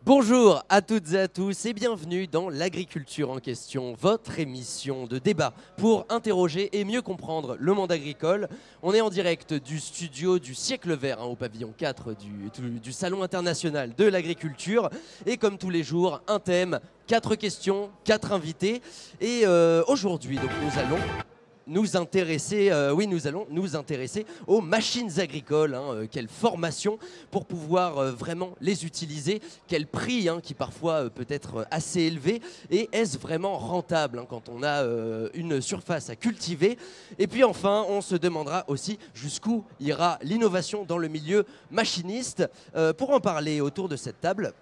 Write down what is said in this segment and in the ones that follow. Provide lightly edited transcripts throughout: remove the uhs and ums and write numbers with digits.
Bonjour à toutes et à tous et bienvenue dans l'agriculture en question, votre émission de débat pour interroger et mieux comprendre le monde agricole. On est en direct du studio du Siècle Vert au pavillon 4 du Salon international de l'agriculture. Et comme tous les jours, un thème, 4 questions, 4 invités. Et aujourd'hui, donc, nous allons nous intéresser aux machines agricoles. Quelle formation pour pouvoir vraiment les utiliser, quel prix qui parfois peut être assez élevé, et est-ce vraiment rentable quand on a une surface à cultiver. Et puis enfin, on se demandera aussi jusqu'où ira l'innovation dans le milieu machiniste. Pour en parler autour de cette table,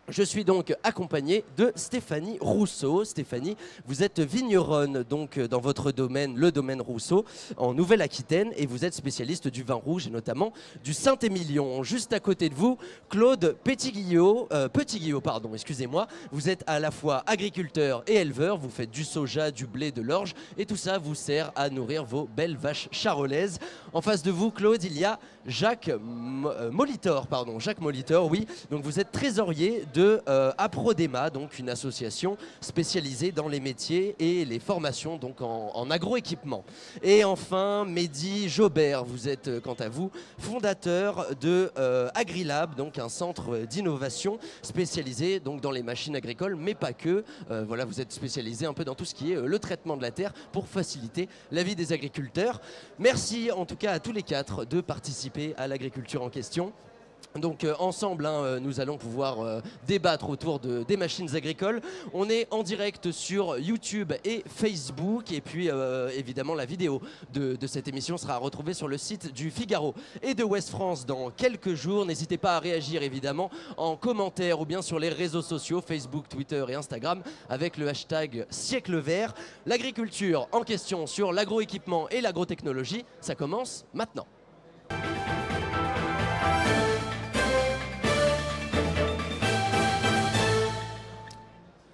je suis donc accompagné de Stéphanie Rousseau. Stéphanie, vous êtes vigneronne donc dans votre domaine, le domaine Rousseau, en Nouvelle-Aquitaine, et vous êtes spécialiste du vin rouge et notamment du Saint-Émilion. Juste à côté de vous, Claude Petit-Guillot, excusez-moi. Vous êtes à la fois agriculteur et éleveur, vous faites du soja, du blé, de l'orge, et tout ça vous sert à nourrir vos belles vaches charolaises. En face de vous, Claude, il y a Jacques Molitor, oui. Donc vous êtes trésorier de Aprodema, donc une association spécialisée dans les métiers et les formations donc en agroéquipement. Et enfin, Mehdi Jobert, vous êtes quant à vous fondateur de Agrilab, donc un centre d'innovation spécialisé donc dans les machines agricoles, mais pas que. Voilà, vous êtes spécialisé un peu dans tout ce qui est le traitement de la terre pour faciliter la vie des agriculteurs. Merci en tout cas à tous les quatre de participer à l'agriculture en question. Donc ensemble, nous allons pouvoir débattre autour des machines agricoles. On est en direct sur YouTube et Facebook. Et puis évidemment, la vidéo de cette émission sera retrouvée sur le site du Figaro et de Ouest France dans quelques jours. N'hésitez pas à réagir évidemment en commentaire ou bien sur les réseaux sociaux, Facebook, Twitter et Instagram avec le hashtag Siècle Vert. L'agriculture en question sur l'agroéquipement et l'agrotechnologie, ça commence maintenant.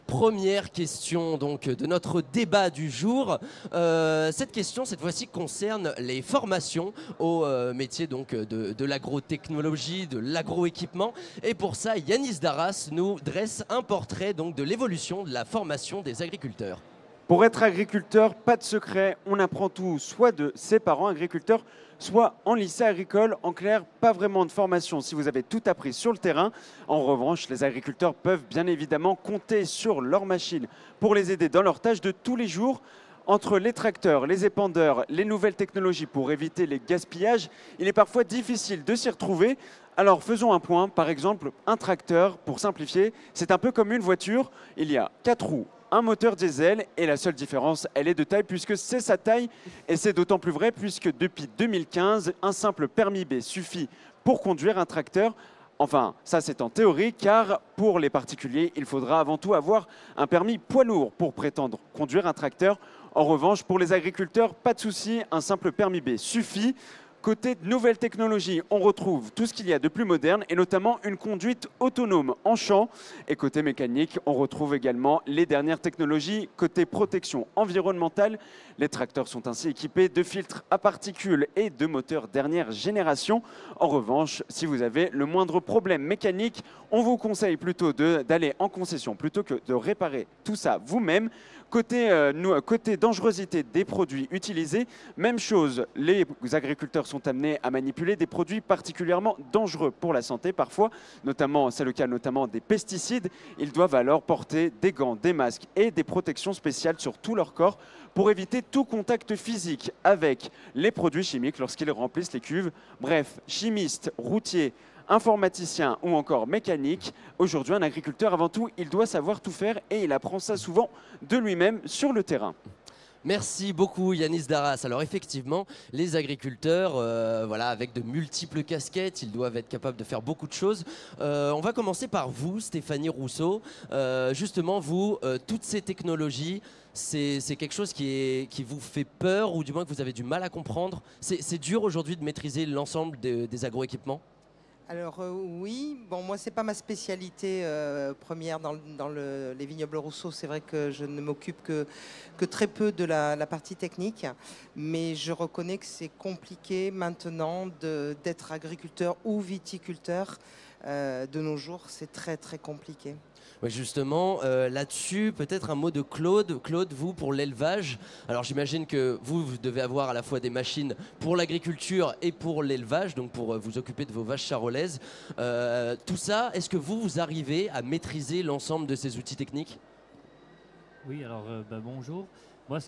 Première question donc de notre débat du jour. Cette question, cette fois-ci, concerne les formations au métier donc de l'agrotechnologie, de l'agroéquipement. Et pour ça, Yanis Darras nous dresse un portrait donc de l'évolution de la formation des agriculteurs. Pour être agriculteur, pas de secret, on apprend tout, soit de ses parents agriculteurs, soit en lycée agricole. En clair, pas vraiment de formation si vous avez tout appris sur le terrain. En revanche, les agriculteurs peuvent bien évidemment compter sur leurs machines pour les aider dans leurs tâches de tous les jours. Entre les tracteurs, les épandeurs, les nouvelles technologies pour éviter les gaspillages, il est parfois difficile de s'y retrouver. Alors faisons un point, par exemple, un tracteur, pour simplifier, c'est un peu comme une voiture. Il y a 4 roues, un moteur diesel et la seule différence, elle est de taille puisque c'est sa taille. Et c'est d'autant plus vrai puisque depuis 2015, un simple permis B suffit pour conduire un tracteur. Enfin, ça c'est en théorie, car pour les particuliers, il faudra avant tout avoir un permis poids lourd pour prétendre conduire un tracteur. En revanche, pour les agriculteurs, pas de souci, un simple permis B suffit. Côté nouvelles technologies, on retrouve tout ce qu'il y a de plus moderne et notamment une conduite autonome en champ. Et côté mécanique, on retrouve également les dernières technologies. Côté protection environnementale, les tracteurs sont ainsi équipés de filtres à particules et de moteurs dernière génération. En revanche, si vous avez le moindre problème mécanique, on vous conseille plutôt d'aller en concession plutôt que de réparer tout ça vous-même. Côté dangerosité des produits utilisés, même chose, les agriculteurs sont amenés à manipuler des produits particulièrement dangereux pour la santé parfois, notamment, c'est le cas notamment des pesticides. Ils doivent alors porter des gants, des masques et des protections spéciales sur tout leur corps pour éviter tout contact physique avec les produits chimiques lorsqu'ils remplissent les cuves. Bref, chimistes, routiers, informaticien ou encore mécanique. Aujourd'hui, un agriculteur, avant tout, il doit savoir tout faire et il apprend ça souvent de lui-même sur le terrain. Merci beaucoup Yanis Darras. Alors effectivement, les agriculteurs, voilà, avec de multiples casquettes, ils doivent être capables de faire beaucoup de choses. On va commencer par vous, Stéphanie Rousseau. Justement, vous, toutes ces technologies, c'est quelque chose qui vous fait peur ou du moins que vous avez du mal à comprendre. C'est dur aujourd'hui de maîtriser l'ensemble des agroéquipements ? Alors oui, bon moi c'est pas ma spécialité première dans les vignobles Rousseau, c'est vrai que je ne m'occupe que très peu de la partie technique, mais je reconnais que c'est compliqué maintenant d'être agriculteur ou viticulteur De nos jours, c'est très très compliqué. Ouais, justement, là-dessus, peut-être un mot de Claude. Claude, vous, pour l'élevage, alors j'imagine que vous devez avoir à la fois des machines pour l'agriculture et pour l'élevage, donc pour vous occuper de vos vaches charolaises. Tout ça, est-ce que vous arrivez à maîtriser l'ensemble de ces outils techniques? Oui, alors bonjour. Moi,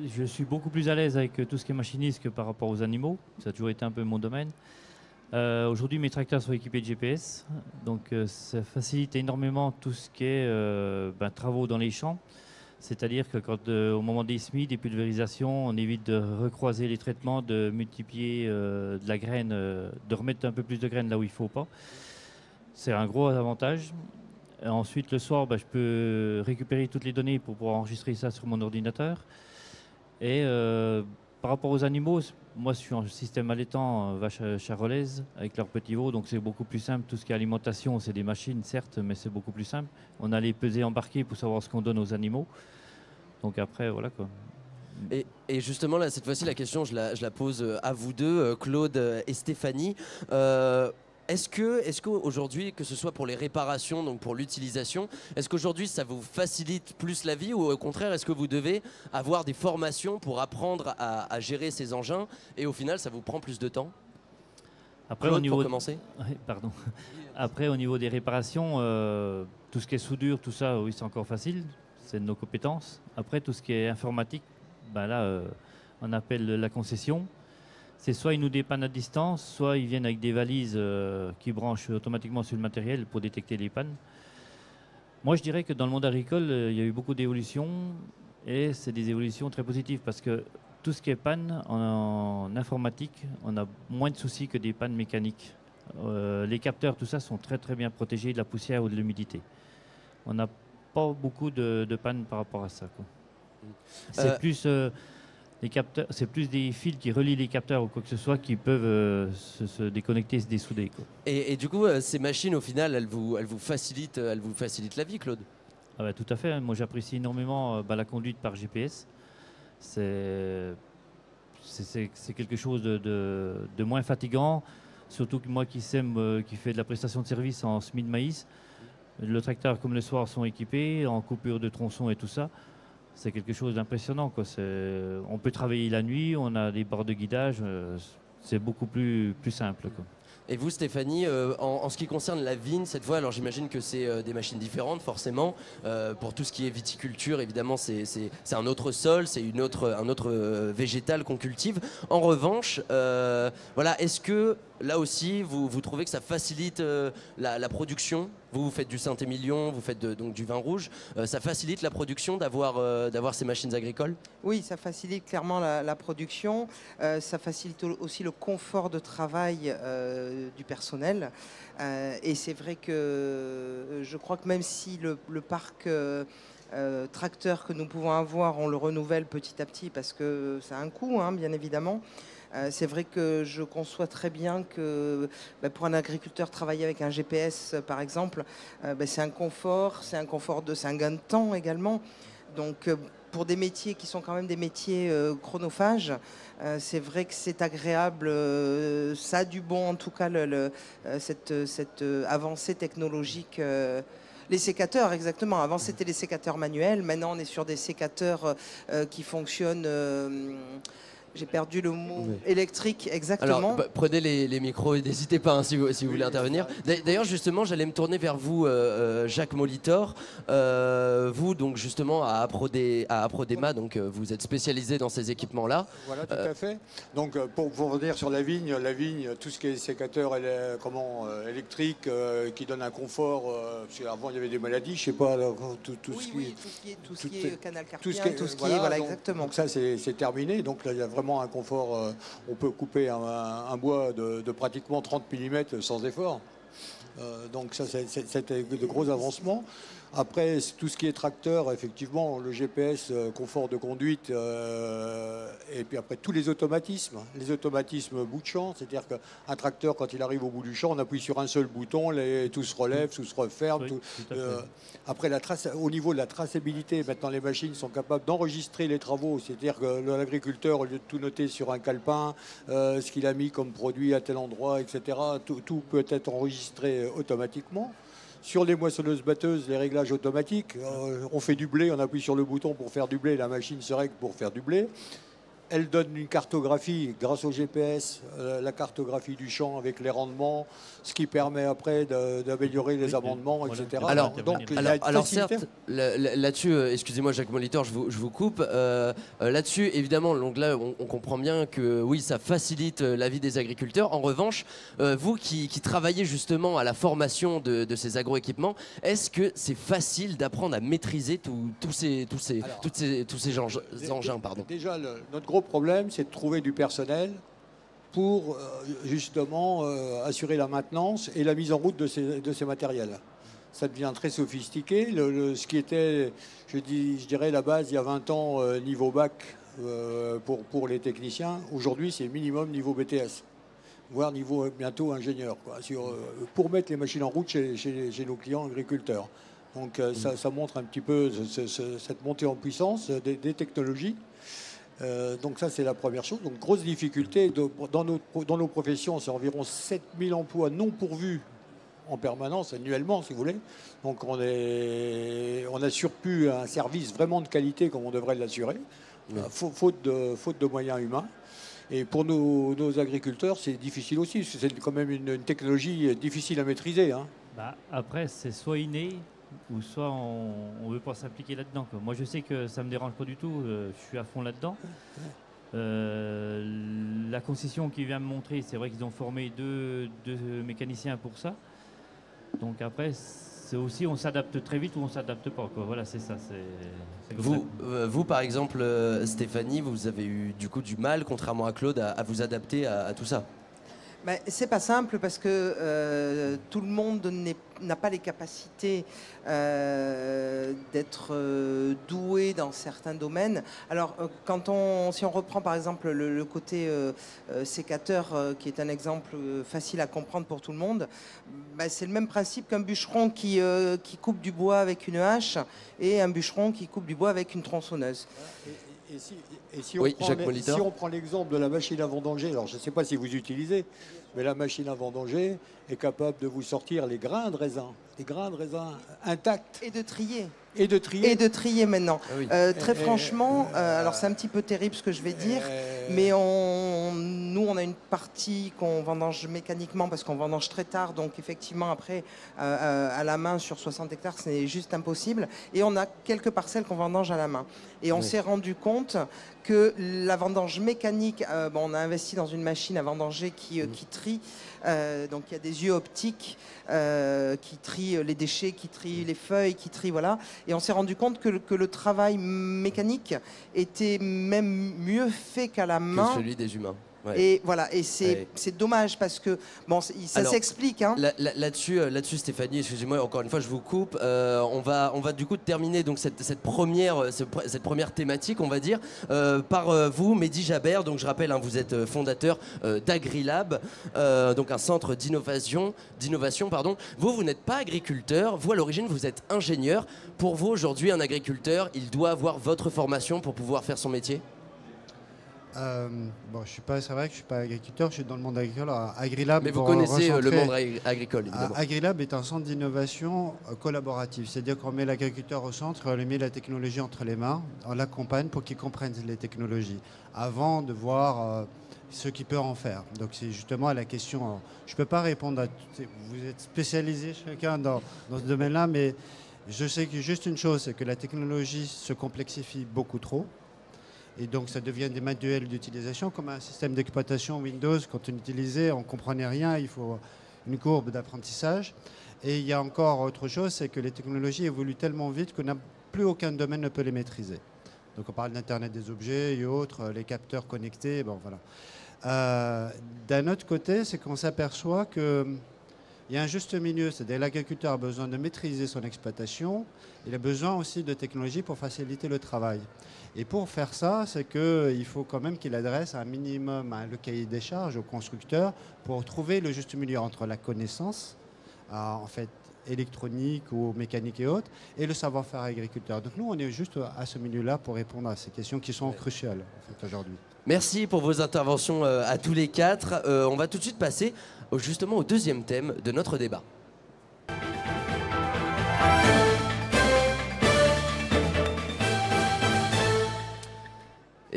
je suis beaucoup plus à l'aise avec tout ce qui est machiniste que par rapport aux animaux. Ça a toujours été un peu mon domaine. Aujourd'hui, mes tracteurs sont équipés de GPS, donc ça facilite énormément tout ce qui est travaux dans les champs. C'est-à-dire que quand, au moment des semis, des pulvérisations, on évite de recroiser les traitements, de multiplier de la graine, de remettre un peu plus de graines là où il ne faut pas. C'est un gros avantage. Ensuite, le soir, je peux récupérer toutes les données pour pouvoir enregistrer ça sur mon ordinateur. Et par rapport aux animaux, moi je suis en système allaitant vaches charolaises avec leurs petits veaux, donc c'est beaucoup plus simple. Tout ce qui est alimentation, c'est des machines certes, mais c'est beaucoup plus simple. On a les pesées embarquées pour savoir ce qu'on donne aux animaux. Donc après, voilà quoi. Et justement, là, cette fois-ci, la question, je la pose à vous deux, Claude et Stéphanie. Est-ce qu'aujourd'hui, que ce soit pour les réparations, donc pour l'utilisation, est-ce qu'aujourd'hui ça vous facilite plus la vie ou au contraire, est-ce que vous devez avoir des formations pour apprendre à gérer ces engins et au final ça vous prend plus de temps? Après, Claude, pour commencer. Oui, pardon. Après, au niveau des réparations, tout ce qui est soudure, tout ça, oui, c'est encore facile. C'est de nos compétences. Après, tout ce qui est informatique, là, on appelle la concession. C'est soit ils nous dépannent à distance, soit ils viennent avec des valises qui branchent automatiquement sur le matériel pour détecter les pannes. Moi, je dirais que dans le monde agricole, il y a eu beaucoup d'évolutions et c'est des évolutions très positives parce que tout ce qui est panne en informatique, on a moins de soucis que des pannes mécaniques. Les capteurs, tout ça, sont très très bien protégés de la poussière ou de l'humidité. On n'a pas beaucoup de pannes par rapport à ça, quoi. C'est plus... les capteurs, c'est plus des fils qui relient les capteurs ou quoi que ce soit qui peuvent se déconnecter, se dessouder, quoi. Et du coup, ces machines, au final, elles vous facilitent la vie, Claude? Tout à fait, hein. Moi, j'apprécie énormément la conduite par GPS. C'est quelque chose de moins fatigant, surtout que moi qui sème, qui fait de la prestation de service en semis de maïs, le tracteur comme le soir sont équipés en coupure de tronçons et tout ça. C'est quelque chose d'impressionnant, quoi. On peut travailler la nuit, on a des bords de guidage, c'est beaucoup plus simple, quoi. Et vous, Stéphanie, en ce qui concerne la vigne, cette fois, alors j'imagine que c'est des machines différentes, forcément. Pour tout ce qui est viticulture, évidemment, c'est un autre sol, c'est un autre végétal qu'on cultive. En revanche, voilà, est-ce que là aussi, vous trouvez que ça facilite la production? Vous faites du Saint-Émilion, vous faites donc du vin rouge. Ça facilite la production d'avoir ces machines agricoles? Oui, ça facilite clairement la production. Ça facilite aussi le confort de travail du personnel. Et c'est vrai que je crois que même si le parc tracteur que nous pouvons avoir, on le renouvelle petit à petit parce que ça a un coût, hein, bien évidemment. C'est vrai que je conçois très bien que pour un agriculteur, travailler avec un GPS, par exemple, c'est un confort, c'est un gain de temps également. Donc, pour des métiers qui sont quand même des métiers chronophages, c'est vrai que c'est agréable. Ça a du bon, en tout cas, cette avancée technologique. Les sécateurs, exactement. Avant, c'était les sécateurs manuels. Maintenant, on est sur des sécateurs qui fonctionnent... j'ai perdu le mot, électrique, exactement. Alors, prenez les micros et n'hésitez pas, hein, si vous voulez intervenir. D'ailleurs, justement, j'allais me tourner vers vous, Jacques Molitor. Vous, donc, justement, à Aprodema, donc, vous êtes spécialisé dans ces équipements-là. Voilà, tout à fait. Donc, pour revenir sur la vigne, tout ce qui est sécateur électrique qui donne un confort, parce qu'avant, il y avait des maladies, je sais pas, tout ce qui est canal carpien, voilà, exactement. Donc ça, c'est terminé. Donc là, il y a vraiment un confort. On peut couper un bois de pratiquement 30 mm sans effort. Donc ça, c'était de gros avancements. Après, tout ce qui est tracteur, effectivement, le GPS, confort de conduite, et puis après tous les automatismes bout de champ, c'est-à-dire qu'un tracteur, quand il arrive au bout du champ, on appuie sur un seul bouton, tout se relève, tout se referme. Oui, tout à fait. Après, au niveau de la traçabilité, maintenant les machines sont capables d'enregistrer les travaux, c'est-à-dire que l'agriculteur, au lieu de tout noter sur un calepin, ce qu'il a mis comme produit à tel endroit, etc., tout peut être enregistré automatiquement. Sur les moissonneuses-batteuses, les réglages automatiques, on fait du blé, on appuie sur le bouton pour faire du blé, la machine se règle pour faire du blé. Elle donne une cartographie grâce au GPS, la cartographie du champ avec les rendements, ce qui permet après d'améliorer les amendements, etc. Alors, donc, certes, là-dessus, excusez-moi Jacques Molitor, je vous coupe. Là-dessus, évidemment, donc là, on comprend bien que oui, ça facilite la vie des agriculteurs. En revanche, vous qui travaillez justement à la formation de ces agroéquipements, est-ce que c'est facile d'apprendre à maîtriser tous ces engins, pardon. Déjà, notre gros problème, c'est de trouver du personnel pour justement assurer la maintenance et la mise en route de ces matériels. Ça devient très sophistiqué. Ce qui était, je dirais, la base il y a 20 ans, niveau bac pour les techniciens, aujourd'hui c'est minimum niveau BTS, voire niveau bientôt ingénieur, quoi, pour mettre les machines en route chez nos clients agriculteurs. Donc ça montre un petit peu cette montée en puissance des technologies. Donc ça c'est la première chose. Donc grosse difficulté dans nos professions, c'est environ 7000 emplois non pourvus en permanence, annuellement si vous voulez. Donc on n'assure plus un service vraiment de qualité comme on devrait l'assurer, faute de moyens humains. Et pour nos agriculteurs c'est difficile aussi, parce que c'est quand même une technologie difficile à maîtriser, hein. Après c'est soit inné, ou soit on ne veut pas s'impliquer là-dedans, quoi. Moi, je sais que ça ne me dérange pas du tout. Je suis à fond là-dedans. La concession qui vient me montrer, c'est vrai qu'ils ont formé deux mécaniciens pour ça. Donc après, c'est aussi on s'adapte très vite ou on ne s'adapte pas, quoi. Voilà, c'est ça. C'est Vous, par exemple, Stéphanie, vous avez eu du coup du mal, contrairement à Claude, à vous adapter à tout ça. C'est pas simple parce que tout le monde n'a pas les capacités d'être doué dans certains domaines. Alors, si on reprend par exemple le côté sécateur, qui est un exemple facile à comprendre pour tout le monde, c'est le même principe qu'un bûcheron qui coupe du bois avec une hache et un bûcheron qui coupe du bois avec une tronçonneuse. Et si on prend l'exemple de la machine à vendanger, alors je ne sais pas si vous utilisez, mais la machine à vendanger est capable de vous sortir les grains de raisin intacts. Et de trier. Et de trier maintenant. Ah oui. Très franchement, alors c'est un petit peu terrible ce que je vais dire, mais nous on a une partie qu'on vendange mécaniquement parce qu'on vendange très tard, donc effectivement après à la main sur 60 hectares c'est juste impossible, et on a quelques parcelles qu'on vendange à la main. Et on s'est rendu compte que la vendange mécanique, on a investi dans une machine à vendanger qui trie, donc il y a des yeux optiques qui trient les déchets, qui trient les feuilles, qui trient, voilà. Et on s'est rendu compte que le travail mécanique était même mieux fait qu'à la main. Que celui des humains. Ouais. Et voilà, et c'est dommage parce que ça s'explique. Hein. Là-dessus, Stéphanie, excusez-moi, encore une fois, je vous coupe. On va du coup terminer donc cette première thématique, on va dire, par vous, Mehdi Jaber. Donc je rappelle, vous êtes fondateur d'Agrilab, donc un centre d'innovation. Vous n'êtes pas agriculteur. Vous, à l'origine, vous êtes ingénieur. Pour vous, aujourd'hui, un agriculteur, il doit avoir votre formation pour pouvoir faire son métier ? C'est vrai que je suis pas agriculteur, je suis dans le monde agricole. Agrilab, mais vous connaissez le monde agricole, évidemment. Agrilab est un centre d'innovation collaboratif, c'est-à-dire qu'on met l'agriculteur au centre, on lui met la technologie entre les mains, on l'accompagne pour qu'il comprenne les technologies, avant de voir ce qu'il peut en faire. Donc c'est justement à la question, je ne peux pas répondre à tout, vous êtes spécialisés chacun dans ce domaine-là, mais je sais que juste une chose, c'est que la technologie se complexifie beaucoup trop. Et donc, ça devient des manuels d'utilisation, comme un système d'exploitation Windows. Quand on utilisait, on ne comprenait rien, il faut une courbe d'apprentissage. Et il y a encore autre chose, c'est que les technologies évoluent tellement vite que plus aucun domaine ne peut les maîtriser. Donc, on parle d'Internet des objets et autres, les capteurs connectés, voilà. D'un autre côté, c'est qu'on s'aperçoit que Il y a un juste milieu, c'est-à-dire l'agriculteur a besoin de maîtriser son exploitation, il a besoin aussi de technologies pour faciliter le travail. Et pour faire ça, c'est qu'il faut quand même qu'il adresse un minimum le cahier des charges au constructeur pour trouver le juste milieu entre la connaissance, en fait, électronique ou mécanique et autres, et le savoir-faire agriculteur. Donc nous, on est juste à ce milieu-là pour répondre à ces questions qui sont cruciales en fait, aujourd'hui. Merci pour vos interventions à tous les quatre. On va tout de suite passer justement au deuxième thème de notre débat.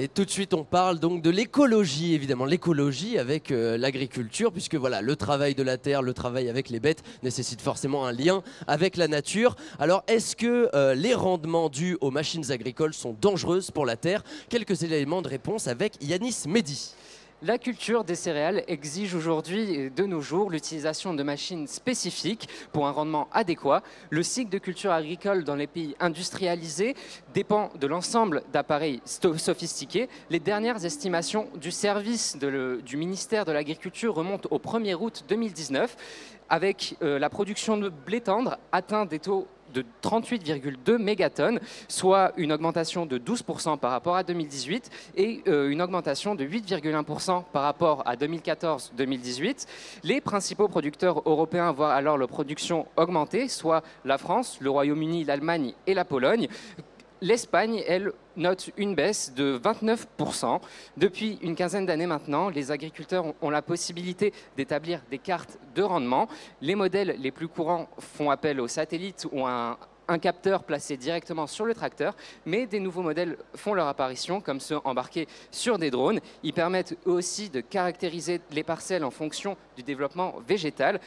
Et tout de suite, on parle donc de l'écologie, évidemment, l'écologie avec l'agriculture, puisque voilà, le travail de la terre, le travail avec les bêtes nécessite forcément un lien avec la nature. Alors, est-ce que les rendements dus aux machines agricoles sont dangereuses pour la terre? Quelques éléments de réponse avec Yanis Mehdi. La culture des céréales exige aujourd'hui, de nos jours, l'utilisation de machines spécifiques pour un rendement adéquat. Le cycle de culture agricole dans les pays industrialisés dépend de l'ensemble d'appareils sophistiqués. Les dernières estimations du service du ministère de l'Agriculture remontent au 1er août 2019, avec la production de blé tendre atteint des taux de 38,2 mégatonnes, soit une augmentation de 12% par rapport à 2018 et une augmentation de 8,1% par rapport à 2014-2018. Les principaux producteurs européens voient alors leur production augmenter, soit la France, le Royaume-Uni, l'Allemagne et la Pologne. L'Espagne, elle, note une baisse de 29%. Depuis une quinzaine d'années maintenant, les agriculteurs ont la possibilité d'établir des cartes de rendement. Les modèles les plus courants font appel aux satellites ou à un capteur placé directement sur le tracteur, mais des nouveaux modèles font leur apparition, comme ceux embarqués sur des drones. Ils permettent eux aussi de caractériser les parcelles en fonction du développement végétal,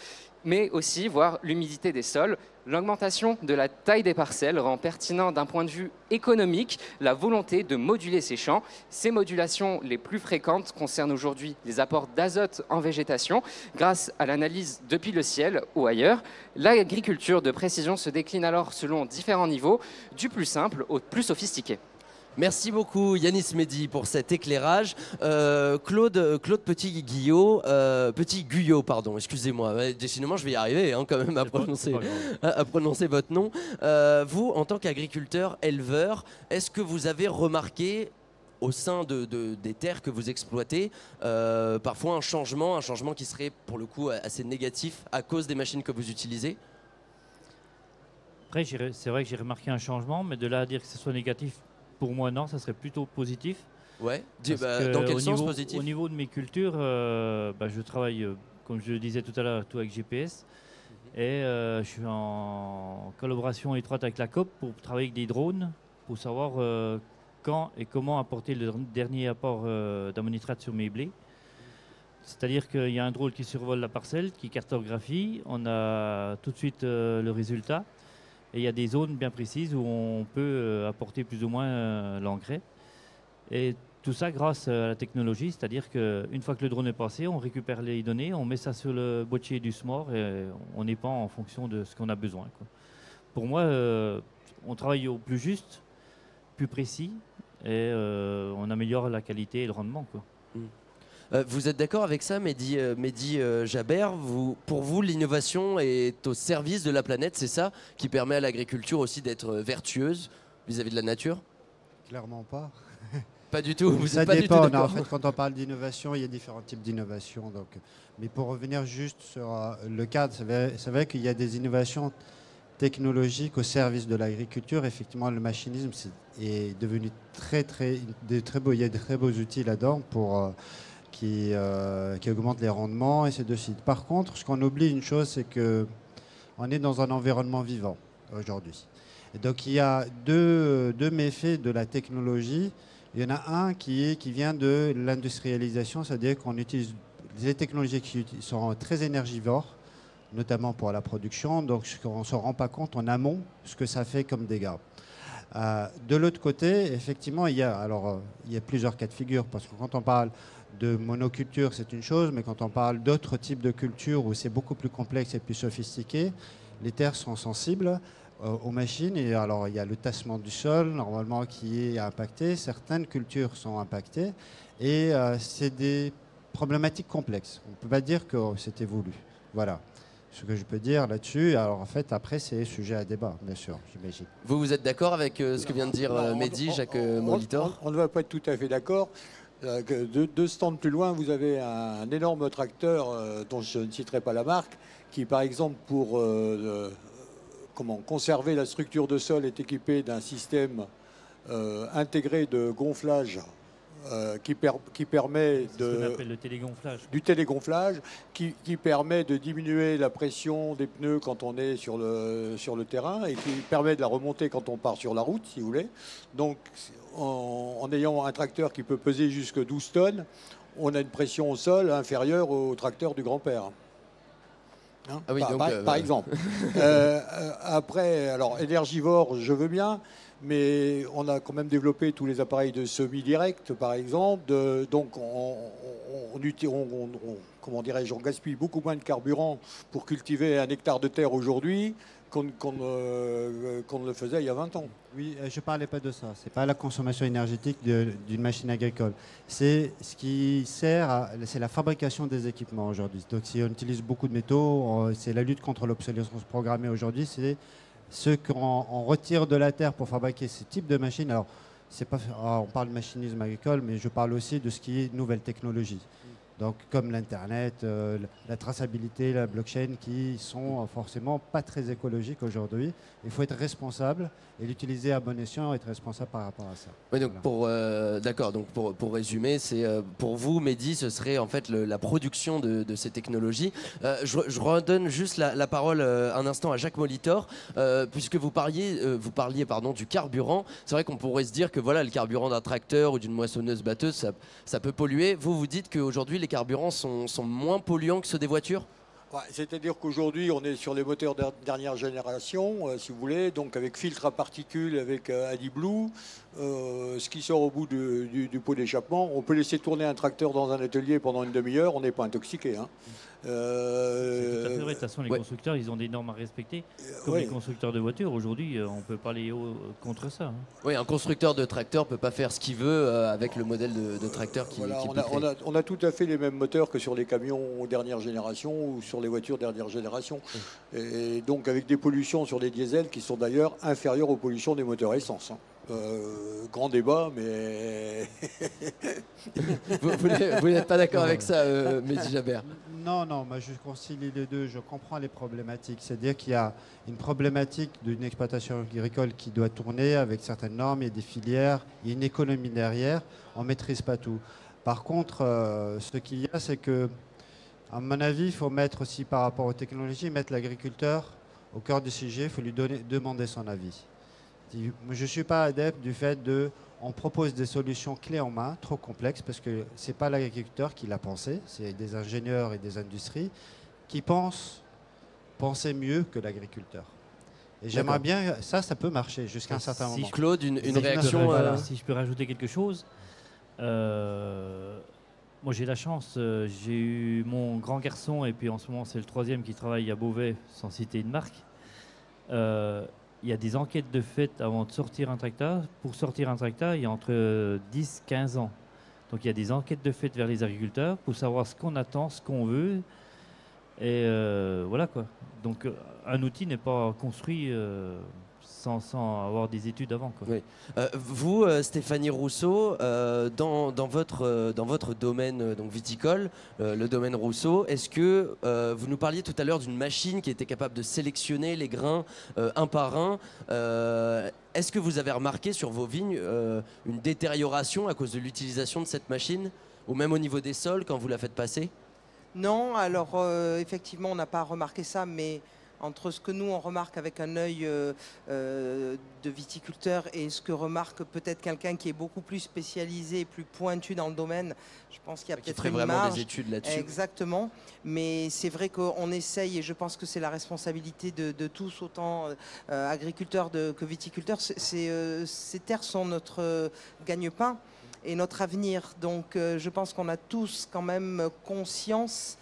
mais aussi voir l'humidité des sols. L'augmentation de la taille des parcelles rend pertinent d'un point de vue économique la volonté de moduler ces champs. Ces modulations les plus fréquentes concernent aujourd'hui les apports d'azote en végétation grâce à l'analyse depuis le ciel ou ailleurs. L'agriculture de précision se décline alors selon différents niveaux, du plus simple au plus sophistiqué. Merci beaucoup Yanis Mehdi pour cet éclairage. Claude Petit-Guyot, pardon, excusez-moi. Décidément, je vais y arriver quand même à prononcer votre nom. Vous, en tant qu'agriculteur, éleveur, est-ce que vous avez remarqué au sein des terres que vous exploitez, parfois un changement qui serait pour le coup assez négatif à cause des machines que vous utilisez? Après, c'est vrai que j'ai remarqué un changement, mais de là à dire que ce soit négatif, pour moi, non, ça serait plutôt positif. Ouais. Dans quel sens positif? Au niveau de mes cultures, je travaille, comme je le disais tout à l'heure, tout avec GPS. Et je suis en collaboration étroite avec la COP pour travailler avec des drones, pour savoir quand et comment apporter le dernier apport d'ammonitrate sur mes blés. C'est-à-dire qu'il y a un drone qui survole la parcelle, qui cartographie, on a tout de suite le résultat. Et il y a des zones bien précises où on peut apporter plus ou moins l'engrais. Et tout ça grâce à la technologie, c'est-à-dire qu'une fois que le drone est passé, on récupère les données, on met ça sur le boîtier du SMOR et on épand en fonction de ce qu'on a besoin, quoi. Pour moi, on travaille au plus juste, plus précis et on améliore la qualité et le rendement, quoi. Vous êtes d'accord avec ça, Mehdi Jabert? Pour vous, l'innovation est au service de la planète, c'est ça qui permet à l'agriculture aussi d'être vertueuse vis-à-vis de la nature? Clairement pas. Pas du tout, vous Ça êtes pas dépend. du tout En d'accord. fait, quand on parle d'innovation, il y a différents types d'innovation. Mais pour revenir juste sur le cadre, c'est vrai qu'il y a des innovations technologiques au service de l'agriculture. Effectivement, le machinisme est devenu très beau. Il y a de très beaux outils là-dedans qui augmentent les rendements et c'est de suite. Par contre, ce qu'on oublie une chose, c'est qu'on est dans un environnement vivant aujourd'hui. Et donc il y a deux méfaits de la technologie. Il y en a un qui vient de l'industrialisation, c'est-à-dire qu'on utilise des technologies qui sont très énergivores, notamment pour la production. Donc on ne se rend pas compte en amont ce que ça fait comme dégâts. De l'autre côté, effectivement, il y a plusieurs cas de figure, parce que quand on parle de monoculture, c'est une chose, mais quand on parle d'autres types de cultures où c'est beaucoup plus complexe et plus sophistiqué, les terres sont sensibles aux machines. Et alors, il y a le tassement du sol, normalement, qui est impacté. Certaines cultures sont impactées. Et c'est des problématiques complexes. On ne peut pas dire que c'était voulu. Voilà. ce que je peux dire là-dessus. Alors en fait, après, c'est sujet à débat, bien sûr, j'imagine. Vous êtes d'accord avec ce que vient de dire Mehdi, Jacques Molitor? On ne va pas être tout à fait d'accord. Deux stands plus loin, vous avez un énorme tracteur dont je ne citerai pas la marque, qui par exemple pour conserver la structure de sol est équipé d'un système intégré de gonflage qui permet C'est ce qu'on appelle le télégonflage. du télégonflage, qui permet de diminuer la pression des pneus quand on est sur le terrain et qui permet de la remonter quand on part sur la route, si vous voulez. Donc, en ayant un tracteur qui peut peser jusque 12 tonnes, on a une pression au sol inférieure au tracteur du grand-père. Hein, Ah oui, par exemple. Après, alors énergivore, je veux bien, mais on a quand même développé tous les appareils de semi-direct, par exemple. Donc, comment dirais-je, on gaspille beaucoup moins de carburant pour cultiver 1 hectare de terre aujourd'hui qu'on ne le faisait il y a 20 ans. Oui, je ne parlais pas de ça. Ce n'est pas la consommation énergétique d'une machine agricole. C'est ce qui sert, c'est la fabrication des équipements aujourd'hui. Donc si on utilise beaucoup de métaux, c'est la lutte contre l'obsolescence programmée aujourd'hui. C'est ce qu'on retire de la terre pour fabriquer ce type de machines. Alors, on parle de machinisme agricole, mais je parle aussi de ce qui est nouvelle technologie. Donc, comme l'Internet, la traçabilité, la blockchain, qui sont forcément pas très écologiques aujourd'hui. Il faut être responsable et l'utiliser à bon escient, être responsable par rapport à ça. Oui, donc Voilà. d'accord. Donc pour résumer, c'est pour vous, Mehdi, ce serait en fait la production de ces technologies. Je redonne juste la parole un instant à Jacques Molitor, puisque vous parliez du carburant. C'est vrai qu'on pourrait se dire que voilà, le carburant d'un tracteur ou d'une moissonneuse-batteuse, ça peut polluer. Vous dites qu'aujourd'hui, les carburants sont moins polluants que ceux des voitures? Ouais, c'est-à-dire qu'aujourd'hui, on est sur les moteurs de dernière génération, si vous voulez, donc avec filtre à particules, avec AdBlue, ce qui sort au bout du pot d'échappement. On peut laisser tourner un tracteur dans un atelier pendant une demi-heure, on n'est pas intoxiqué. Hein. C'est tout à fait vrai. De toute façon, les constructeurs, ils ont des normes à respecter. Comme les constructeurs de voitures, aujourd'hui, on ne peut pas aller contre ça. Hein. Oui, un constructeur de tracteur ne peut pas faire ce qu'il veut avec le modèle de tracteur qui voilà, peut créer. on a tout à fait les mêmes moteurs que sur les camions dernière génération ou sur les voitures dernière génération. Et donc avec des pollutions sur des diesels qui sont d'ailleurs inférieures aux pollutions des moteurs essence. Hein. Grand débat, mais... vous n'êtes pas d'accord avec ça, Mehdi Jabert? Non, moi je concilie les deux, je comprends les problématiques. C'est-à-dire qu'il y a une problématique d'une exploitation agricole qui doit tourner avec certaines normes, il y a des filières, il y a une économie derrière, on ne maîtrise pas tout. Par contre, ce qu'il y a, c'est que, à mon avis, il faut mettre aussi par rapport aux technologies, mettre l'agriculteur au cœur du sujet, il faut lui demander son avis. Je ne suis pas adepte du fait on propose des solutions clés en main, trop complexes, parce que ce n'est pas l'agriculteur qui l'a pensé, c'est des ingénieurs et des industries qui penser mieux que l'agriculteur. Et j'aimerais bien, ça peut marcher jusqu'à un certain moment. Claude, une réaction Si je peux rajouter quelque chose, moi j'ai la chance, j'ai eu mon grand garçon, et puis en ce moment c'est le 3e qui travaille à Beauvais, sans citer une marque. Il y a des enquêtes de fait avant de sortir un tracteur. Pour sortir un tracteur, il y a entre 10 et 15 ans. Donc il y a des enquêtes de fait vers les agriculteurs pour savoir ce qu'on attend, ce qu'on veut. Et voilà quoi. Donc un outil n'est pas construit sans avoir des études avant, quoi. Oui. Vous, Stéphanie Rousseau, dans votre domaine donc viticole, le domaine Rousseau, est-ce que vous nous parliez tout à l'heure d'une machine qui était capable de sélectionner les grains un par un? Est-ce que vous avez remarqué sur vos vignes une détérioration à cause de l'utilisation de cette machine, ou même au niveau des sols quand vous la faites passer? Non, alors effectivement, on n'a pas remarqué ça, mais entre ce que nous, on remarque avec un œil de viticulteur et ce que remarque peut-être quelqu'un qui est beaucoup plus spécialisé, plus pointu dans le domaine, je pense qu'il y a peut-être une vraiment marge. des études là-dessus. Exactement, mais c'est vrai qu'on essaye, et je pense que c'est la responsabilité de tous, autant agriculteurs que viticulteurs. Ces terres sont notre gagne-pain et notre avenir. Donc je pense qu'on a tous quand même conscience,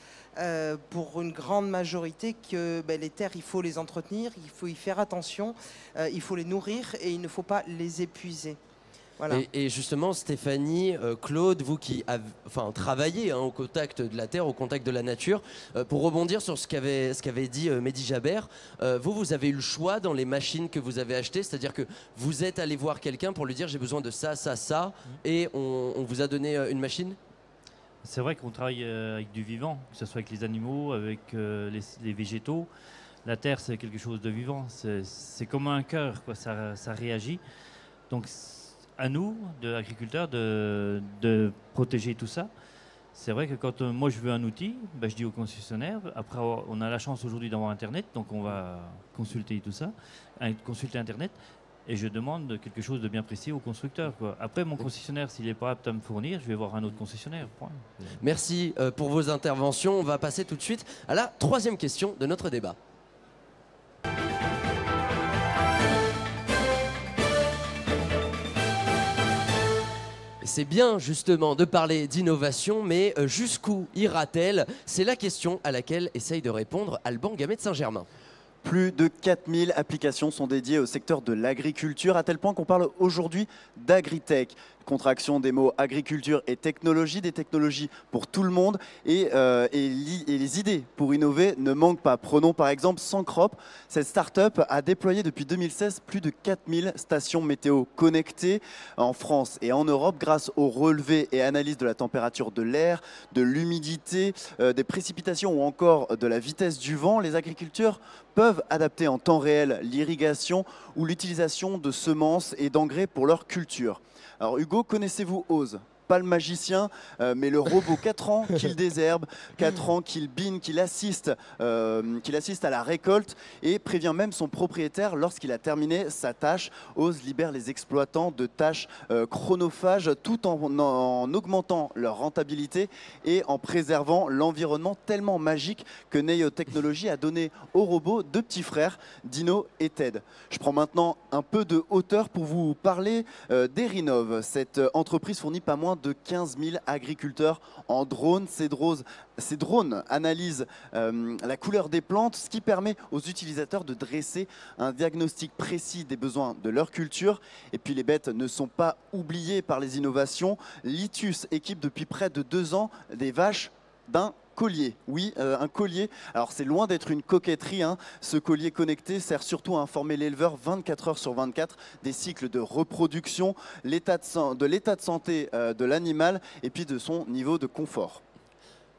pour une grande majorité, que les terres, il faut les entretenir, il faut y faire attention, il faut les nourrir et il ne faut pas les épuiser. Voilà. Et justement, Stéphanie, Claude, vous qui travaillez au contact de la terre, au contact de la nature, pour rebondir sur ce qu'avait dit Mehdi Jaber, vous avez eu le choix dans les machines que vous avez achetées, c'est-à-dire que vous êtes allé voir quelqu'un pour lui dire j'ai besoin de ça, ça, ça, et on vous a donné une machine? C'est vrai qu'on travaille avec du vivant, que ce soit avec les animaux, avec les végétaux. La terre, c'est quelque chose de vivant, c'est comme un cœur, quoi. Ça réagit. Donc, à nous, agriculteurs, de protéger tout ça. C'est vrai que quand moi je veux un outil, je dis au concessionnaire, après on a la chance aujourd'hui d'avoir Internet, donc on va consulter tout ça, consulter Internet, et je demande quelque chose de bien précis au constructeur, quoi. Après, mon concessionnaire, s'il n'est pas apte à me fournir, je vais voir un autre concessionnaire. Point. Merci pour vos interventions. On va passer tout de suite à la troisième question de notre débat. C'est bien justement de parler d'innovation, mais jusqu'où ira-t-elle? C'est la question à laquelle essaye de répondre Alban Gamet de Saint-Germain. Plus de 4000 applications sont dédiées au secteur de l'agriculture, à tel point qu'on parle aujourd'hui d'agritech. Contraction des mots agriculture et technologie, des technologies pour tout le monde, et les idées pour innover ne manquent pas. Prenons par exemple Sancrop. Cette start-up a déployé depuis 2016 plus de 4000 stations météo connectées en France et en Europe grâce au relevé et analyse de la température de l'air, de l'humidité, des précipitations ou encore de la vitesse du vent. Les agriculteurs peuvent adapter en temps réel l'irrigation ou l'utilisation de semences et d'engrais pour leur culture. Alors Hugo, connaissez-vous Ose? Pas le magicien, mais le robot 4 ans qu'il désherbe, 4 ans qu'il bine, qu'il assiste à la récolte et prévient même son propriétaire lorsqu'il a terminé sa tâche. Ose libère les exploitants de tâches chronophages tout en augmentant leur rentabilité et en préservant l'environnement tellement magique que Neyo Technologies a donné aux robots deux petits frères, Dino et Ted. Je prends maintenant un peu de hauteur pour vous parler d'Erinov. Cette entreprise fournit pas moins de 15 000 agriculteurs en drone. Ces drones analysent la couleur des plantes, ce qui permet aux utilisateurs de dresser un diagnostic précis des besoins de leur culture. Et puis les bêtes ne sont pas oubliées par les innovations. Litus équipe depuis près de 2 ans des vaches d'un collier. Oui, un collier. Alors c'est loin d'être une coquetterie, hein. Ce collier connecté sert surtout à informer l'éleveur 24 heures sur 24 des cycles de reproduction, de l'état de santé de l'animal et puis de son niveau de confort.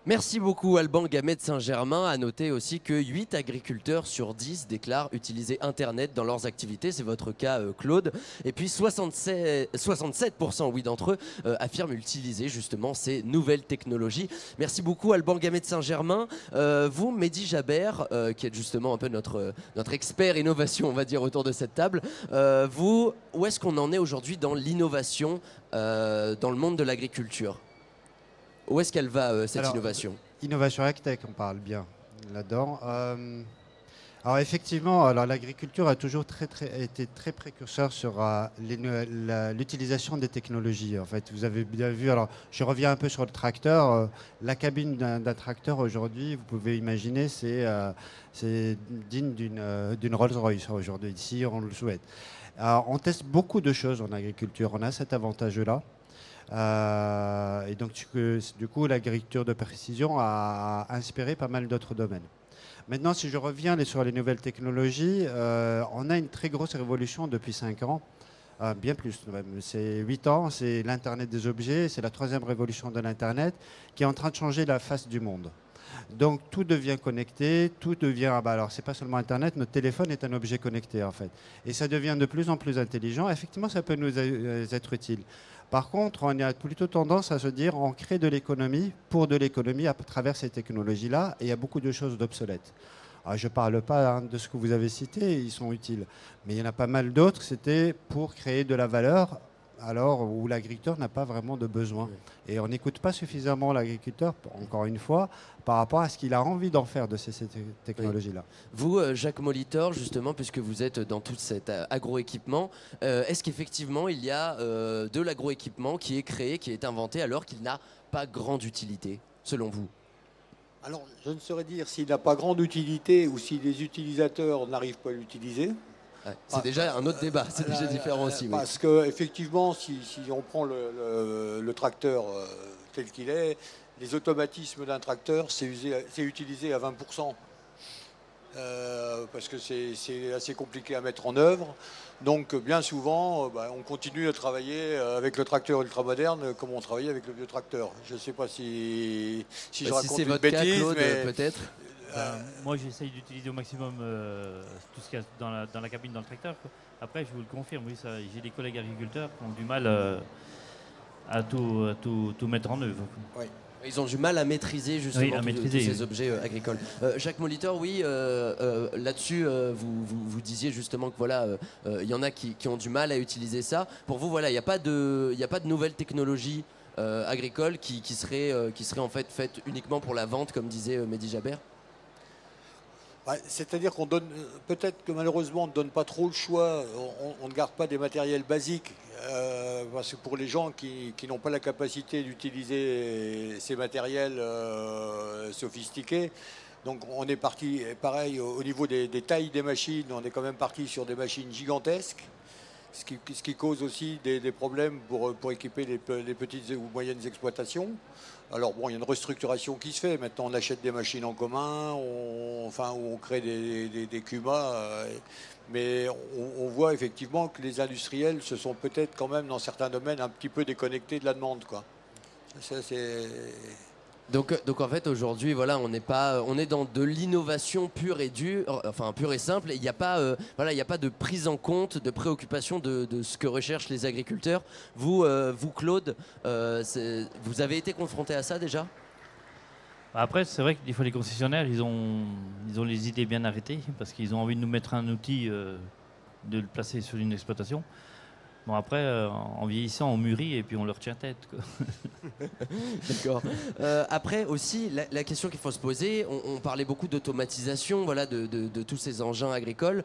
Merci beaucoup Alban Gamet de Saint-Germain. À noter aussi que 8 agriculteurs sur 10 déclarent utiliser Internet dans leurs activités. C'est votre cas Claude. Et puis 67% oui, d'entre eux affirment utiliser justement ces nouvelles technologies. Merci beaucoup Alban Gamet de Saint-Germain. Vous, Mehdi Jaber, qui êtes justement un peu notre expert innovation, on va dire, autour de cette table. Vous, où est-ce qu'on en est aujourd'hui dans l'innovation dans le monde de l'agriculture ? Où est-ce qu'elle va, cette innovation? Innovation AgTech, on parle bien là-dedans. Alors effectivement, l'agriculture a toujours été très précurseur sur l'utilisation des technologies. En fait, vous avez bien vu, alors je reviens un peu sur le tracteur. La cabine d'un tracteur aujourd'hui, vous pouvez imaginer, c'est digne d'une Rolls-Royce aujourd'hui, si on le souhaite. Alors, on teste beaucoup de choses en agriculture, on a cet avantage-là. Et donc, du coup, l'agriculture de précision a inspiré pas mal d'autres domaines. Maintenant, si je reviens sur les nouvelles technologies, on a une très grosse révolution depuis 5 ans, bien plus même. C'est 8 ans, c'est l'Internet des objets, c'est la 3e révolution de l'Internet qui est en train de changer la face du monde. Donc tout devient connecté, tout devient... alors c'est pas seulement Internet, notre téléphone est un objet connecté en fait. Et ça devient de plus en plus intelligent. Effectivement, ça peut nous être utile. Par contre, on a plutôt tendance à se dire on crée de l'économie pour de l'économie à travers ces technologies-là, et il y a beaucoup de choses d'obsolètes. Alors, je ne parle pas de ce que vous avez cité, ils sont utiles, mais il y en a pas mal d'autres, c'était pour créer de la valeur, alors où l'agriculteur n'a pas vraiment de besoin. Et on n'écoute pas suffisamment l'agriculteur, encore une fois, par rapport à ce qu'il a envie d'en faire de ces technologies-là. Vous, Jacques Molitor, justement, puisque vous êtes dans tout cet agroéquipement, est-ce qu'effectivement il y a de l'agroéquipement qui est créé, qui est inventé alors qu'il n'a pas grande utilité, selon vous? Alors, je ne saurais dire s'il n'a pas grande utilité ou si les utilisateurs n'arrivent pas à l'utiliser. Ouais, c'est déjà un autre débat, c'est déjà différent aussi. Oui. Parce qu'effectivement, si on prend le tracteur tel qu'il est, les automatismes d'un tracteur, c'est utilisé à 20%. Parce que c'est assez compliqué à mettre en œuvre. Donc bien souvent, on continue à travailler avec le tracteur ultramoderne comme on travaillait avec le vieux tracteur. Je ne sais pas si je raconte c'est une votre bêtise, cas, Claude, mais peut-être. Moi, j'essaye d'utiliser au maximum tout ce qu'il y a dans la cabine, dans le tracteur, quoi. Après, je vous le confirme, oui, j'ai des collègues agriculteurs qui ont du mal à tout mettre en œuvre. Oui. Ils ont du mal à maîtriser justement tous ces oui. objets agricoles. Jacques Molitor, oui, là-dessus, vous disiez justement que voilà, il y en a qui ont du mal à utiliser ça. Pour vous, voilà, il n'y a pas de nouvelle technologie agricole qui serait en fait faite uniquement pour la vente, comme disait Mehdi Jaber. C'est-à-dire qu'on donne, peut-être que malheureusement on ne donne pas trop le choix, on ne garde pas des matériels basiques, parce que pour les gens qui n'ont pas la capacité d'utiliser ces matériels sophistiqués, donc on est parti, pareil, au niveau des tailles des machines, on est quand même parti sur des machines gigantesques, ce qui cause aussi des problèmes pour équiper les petites ou moyennes exploitations. Alors bon, il y a une restructuration qui se fait. Maintenant, on achète des machines en commun, on crée des CUMA. Mais on voit effectivement que les industriels se sont peut-être quand même, dans certains domaines, un petit peu déconnectés de la demande, quoi. Ça, c'est... Donc en fait aujourd'hui voilà on est dans de l'innovation pure et dure, enfin pure et simple. Il n'y a pas il n'y a pas de prise en compte, de préoccupation de ce que recherchent les agriculteurs. Vous Claude, vous avez été confronté à ça déjà? Après, c'est vrai que des fois les concessionnaires ils ont les idées bien arrêtées parce qu'ils ont envie de nous mettre un outil, de le placer sur une exploitation. Bon, après, en vieillissant, on mûrit et puis on leur tient tête, quoi. D'accord. Après aussi, la question qu'il faut se poser, on parlait beaucoup d'automatisation, voilà, de tous ces engins agricoles.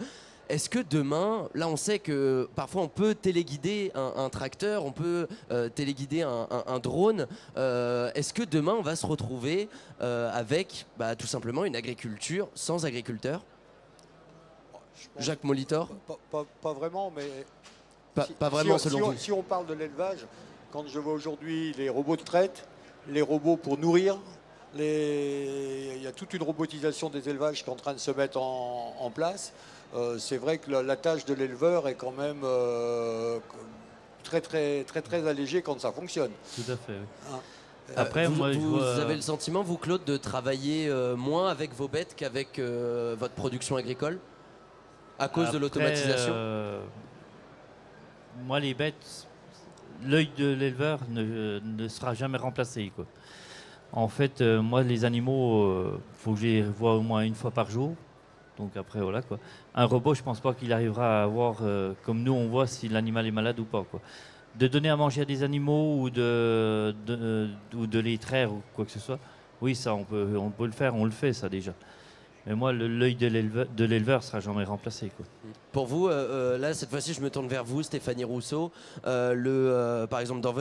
Est-ce que demain, là on sait que parfois on peut téléguider un tracteur, on peut téléguider un drone. Est-ce que demain on va se retrouver avec tout simplement une agriculture sans agriculteurs? Jacques Molitor? Pas vraiment, mais... Pas vraiment selon vous. Si on parle de l'élevage, quand je vois aujourd'hui les robots de traite, les robots pour nourrir, il y a toute une robotisation des élevages qui est en train de se mettre en place. C'est vrai que la tâche de l'éleveur est quand même très allégée quand ça fonctionne. Tout à fait, oui. Hein. Après, vous avez le sentiment, vous Claude, de travailler moins avec vos bêtes qu'avec votre production agricole à cause de l'automatisation? Moi, les bêtes, l'œil de l'éleveur ne sera jamais remplacé, quoi. En fait, moi, les animaux, faut que je les voie au moins une fois par jour. Donc après, voilà, quoi. Un robot, je pense pas qu'il arrivera à voir, comme nous, on voit si l'animal est malade ou pas, quoi. De donner à manger à des animaux ou de les traire ou quoi que ce soit, oui, ça, on peut le faire, on le fait, ça, déjà. Mais moi, l'œil de l'éleveur sera jamais remplacé, quoi. Pour vous, là, cette fois-ci, je me tourne vers vous, Stéphanie Rousseau. Par exemple, dans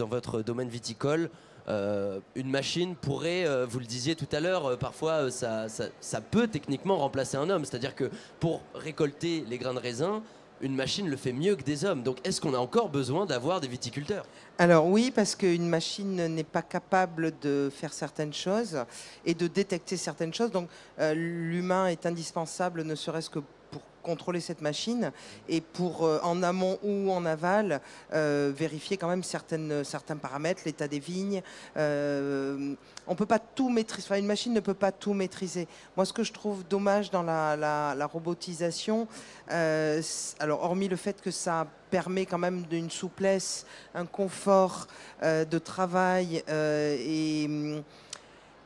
votre domaine viticole, une machine pourrait, vous le disiez tout à l'heure, parfois ça peut techniquement remplacer un homme. C'est-à-dire que pour récolter les grains de raisin, une machine le fait mieux que des hommes. Donc est-ce qu'on a encore besoin d'avoir des viticulteurs? Alors oui, parce qu'une machine n'est pas capable de faire certaines choses et de détecter certaines choses. Donc l'humain est indispensable, ne serait-ce que pour contrôler cette machine et pour, en amont ou en aval, vérifier quand même certains paramètres, l'état des vignes. On peut pas tout maîtriser. Enfin, une machine ne peut pas tout maîtriser. Moi, ce que je trouve dommage dans la robotisation, alors hormis le fait que ça permet quand même d'une souplesse, un confort de travail, et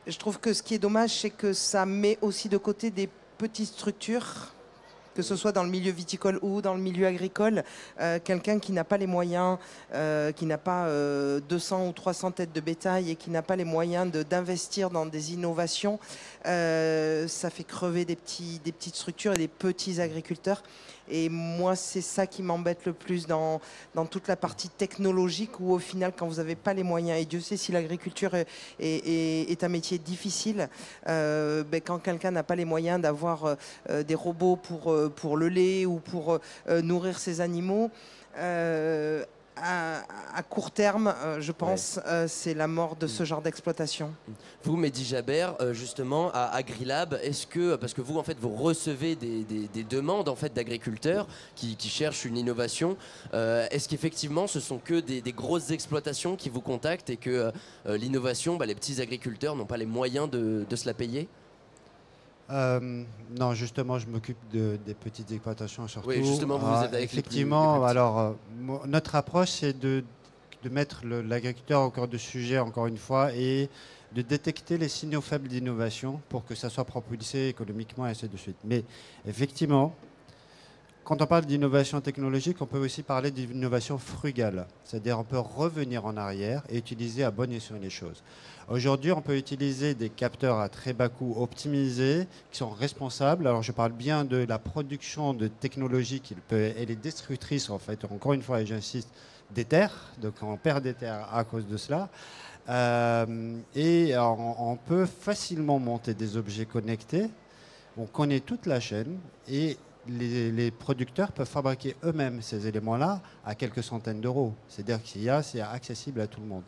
je trouve que ce qui est dommage, c'est que ça met aussi de côté des petites structures, que ce soit dans le milieu viticole ou dans le milieu agricole. Quelqu'un qui n'a pas les moyens, qui n'a pas 200 ou 300 têtes de bétail et qui n'a pas les moyens d'investir dans des innovations, ça fait crever des petites structures et des petits agriculteurs. Et moi, c'est ça qui m'embête le plus dans toute la partie technologique où au final, quand vous n'avez pas les moyens, et Dieu sait si l'agriculture est un métier difficile, quand quelqu'un n'a pas les moyens d'avoir des robots pour le lait ou pour nourrir ses animaux, à court terme, je pense, c'est la mort de ce genre d'exploitation. Vous, Mehdi Jaber, justement, à AgriLab, est-ce que, parce que vous, en fait, vous recevez des demandes en fait, d'agriculteurs qui cherchent une innovation, est-ce qu'effectivement, ce sont que des grosses exploitations qui vous contactent et que l'innovation, les petits agriculteurs n'ont pas les moyens de se la payer ? Non, justement, je m'occupe des petites exploitations surtout. Oui, justement, vous êtes avec effectivement, les plus alors, notre approche, c'est de mettre l'agriculteur au cœur du sujet, encore une fois, et de détecter les signaux faibles d'innovation pour que ça soit propulsé économiquement et ainsi de suite. Mais effectivement, quand on parle d'innovation technologique, on peut aussi parler d'innovation frugale. C'est-à-dire on peut revenir en arrière et utiliser à bon escient les choses. Aujourd'hui, on peut utiliser des capteurs à très bas coût optimisés qui sont responsables. Alors je parle bien de la production de technologie elle est destructrice en fait, encore une fois, et j'insiste, des terres. Donc on perd des terres à cause de cela. Et on peut facilement monter des objets connectés. On connaît toute la chaîne et les producteurs peuvent fabriquer eux-mêmes ces éléments-là à quelques centaines d'euros. C'est-à-dire que c'est accessible à tout le monde.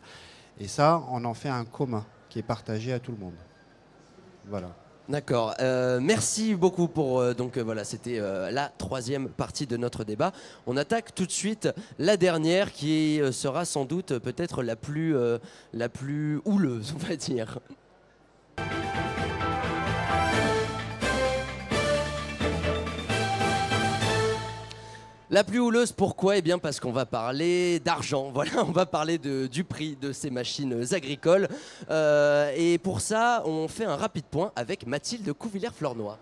Et ça, on en fait un commun qui est partagé à tout le monde. Voilà. D'accord. Merci beaucoup pour voilà, c'était la troisième partie de notre débat. On attaque tout de suite la dernière qui sera sans doute peut-être la plus houleuse, on va dire. La plus houleuse, pourquoi ? Eh bien parce qu'on va parler d'argent, voilà, on va parler du prix de ces machines agricoles. Et pour ça, on fait un rapide point avec Mathilde Couvillère-Flornoy.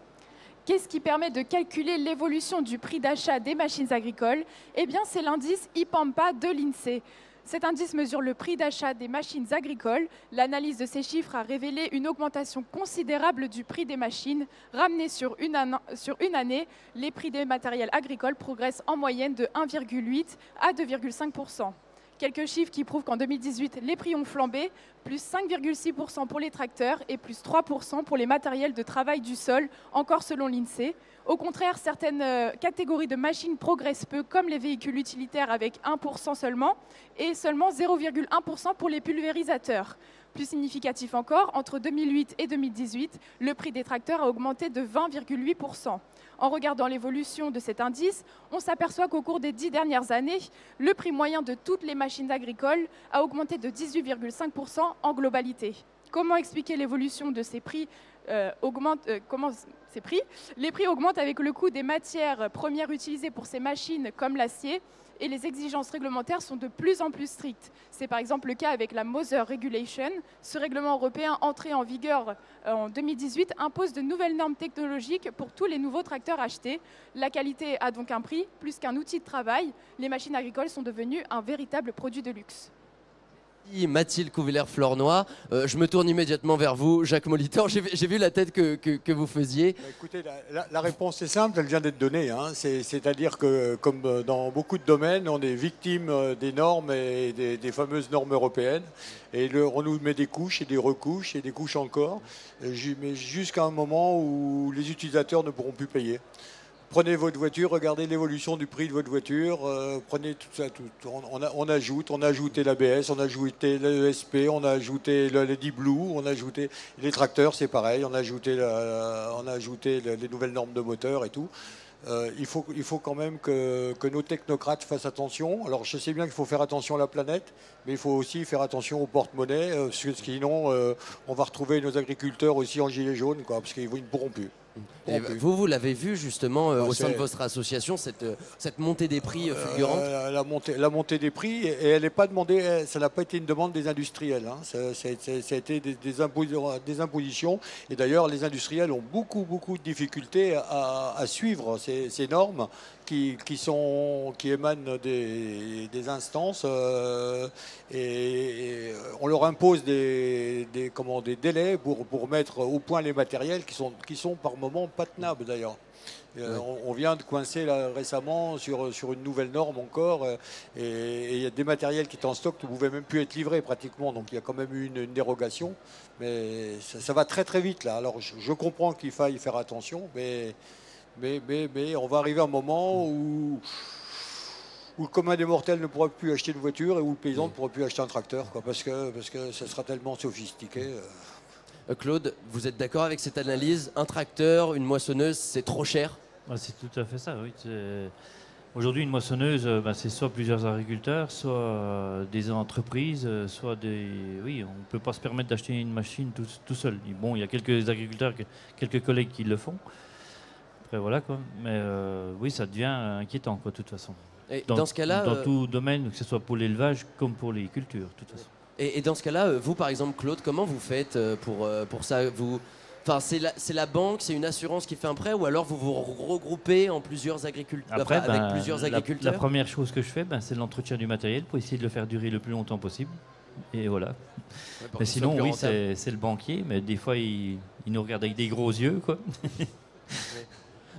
Qu'est-ce qui permet de calculer l'évolution du prix d'achat des machines agricoles ? Eh bien, c'est l'indice IPAMPA de l'INSEE. Cet indice mesure le prix d'achat des machines agricoles. L'analyse de ces chiffres a révélé une augmentation considérable du prix des machines. Ramenés sur une année, les prix des matériels agricoles progressent en moyenne de 1,8 à 2,5%. Quelques chiffres qui prouvent qu'en 2018, les prix ont flambé, plus 5,6% pour les tracteurs et plus 3% pour les matériels de travail du sol, encore selon l'INSEE. Au contraire, certaines catégories de machines progressent peu, comme les véhicules utilitaires avec 1% seulement, et seulement 0,1% pour les pulvérisateurs. Plus significatif encore, entre 2008 et 2018, le prix des tracteurs a augmenté de 20,8%. En regardant l'évolution de cet indice, on s'aperçoit qu'au cours des 10 dernières années, le prix moyen de toutes les machines agricoles a augmenté de 18,5% en globalité. Comment expliquer l'évolution de ces prix Les prix augmentent avec le coût des matières premières utilisées pour ces machines, comme l'acier, et les exigences réglementaires sont de plus en plus strictes. C'est par exemple le cas avec la Mother Regulation. Ce règlement européen entré en vigueur en 2018 impose de nouvelles normes technologiques pour tous les nouveaux tracteurs achetés. La qualité a donc un prix, plus qu'un outil de travail. Les machines agricoles sont devenues un véritable produit de luxe. Mathilde Couvillère-Flornoy, je me tourne immédiatement vers vous, Jacques Molitor. J'ai vu la tête que vous faisiez. Écoutez, la réponse est simple, elle vient d'être donnée. C'est-à-dire que, comme dans beaucoup de domaines, on est victime des normes et des fameuses normes européennes. Et on nous met des couches et des recouches et des couches encore, mais jusqu'à un moment où les utilisateurs ne pourront plus payer. Prenez votre voiture, regardez l'évolution du prix de votre voiture, prenez tout ça. On a ajouté l'ABS, on a ajouté l'ESP, on a ajouté le D-Blue, on a ajouté les tracteurs, c'est pareil, on a ajouté les nouvelles normes de moteur et tout. Il faut quand même que nos technocrates fassent attention. Alors je sais bien qu'il faut faire attention à la planète, mais il faut aussi faire attention au porte-monnaie, parce que sinon on va retrouver nos agriculteurs aussi en gilet jaune, parce qu'ils ne pourront plus. Et vous l'avez vu justement au sein de votre association, cette montée des prix fulgurante. La montée des prix, et elle n'est pas demandée, ça n'a pas été une demande des industriels. Ça a été des impositions. Et d'ailleurs, les industriels ont beaucoup de difficultés à suivre ces normes qui émanent des instances et on leur impose des délais pour mettre au point les matériels qui sont par moments pas tenables d'ailleurs. On vient de coincer là, récemment sur une nouvelle norme encore et il y a des matériels qui étaient en stock qui ne pouvaient même plus être livrés pratiquement, donc il y a quand même eu une dérogation, mais ça va très très vite là. Alors je comprends qu'il faille faire attention, mais on va arriver à un moment où le commun des mortels ne pourra plus acheter une voiture et où le paysan ne pourra plus acheter un tracteur, quoi, parce que ça sera tellement sophistiqué. Claude, vous êtes d'accord avec cette analyse? Un tracteur, une moissonneuse, c'est trop cher? C'est tout à fait ça, oui. Aujourd'hui, une moissonneuse, c'est soit plusieurs agriculteurs, soit des entreprises, soit des... Oui, on ne peut pas se permettre d'acheter une machine tout seul. Bon, il y a quelques agriculteurs, quelques collègues qui le font. Après, voilà, quoi. Mais oui, ça devient inquiétant, quoi, de toute façon. Et dans ce cas-là... Dans tout domaine, que ce soit pour l'élevage comme pour les cultures, de toute façon. Et dans ce cas-là, vous, par exemple, Claude, comment vous faites pour ça? Enfin, c'est la banque, c'est une assurance qui fait un prêt, ou alors vous vous regroupez en plusieurs agriculteurs, Après, avec plusieurs agriculteurs? La première chose que je fais, c'est l'entretien du matériel pour essayer de le faire durer le plus longtemps possible. Et voilà. Ouais, mais sinon, oui, c'est le banquier, mais des fois, il nous regarde avec des gros yeux, quoi. Ouais.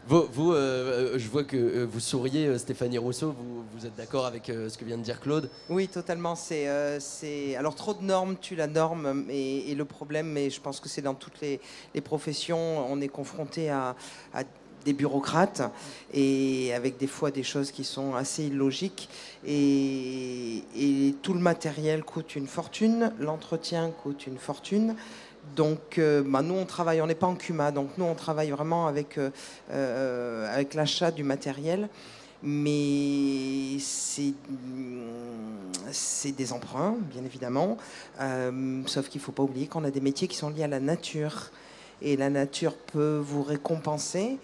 Vous, je vois que vous souriez, Stéphanie Rousseau, vous êtes d'accord avec ce que vient de dire Claude? Oui, totalement. Alors, trop de normes tue la norme, et le problème, mais je pense que c'est dans toutes les professions, on est confronté à des bureaucrates, et avec des fois des choses qui sont assez illogiques, et tout le matériel coûte une fortune, l'entretien coûte une fortune. Donc, nous, on travaille, on n'est pas en CUMA, donc nous, on travaille vraiment avec l'achat du matériel, mais c'est des emprunts, bien évidemment, sauf qu'il ne faut pas oublier qu'on a des métiers qui sont liés à la nature, et la nature peut vous récompenser.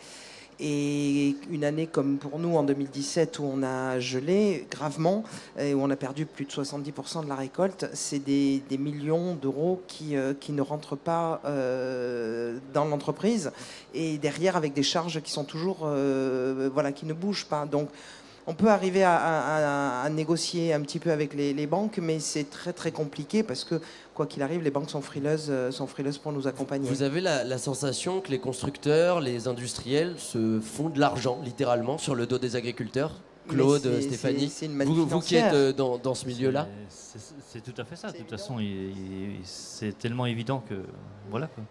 Et une année comme pour nous en 2017 où on a gelé gravement et où on a perdu plus de 70% de la récolte, c'est des millions d'euros qui ne rentrent pas dans l'entreprise, et derrière avec des charges qui sont toujours qui ne bougent pas. Donc on peut arriver à négocier un petit peu avec les banques, mais c'est très très compliqué parce que quoi qu'il arrive, les banques sont frileuses pour nous accompagner. Vous avez la sensation que les constructeurs, les industriels se font de l'argent, littéralement, sur le dos des agriculteurs? Claude, Stéphanie, vous qui êtes dans ce milieu-là? C'est tout à fait ça. De toute façon, c'est tellement évident que... Voilà, quoi.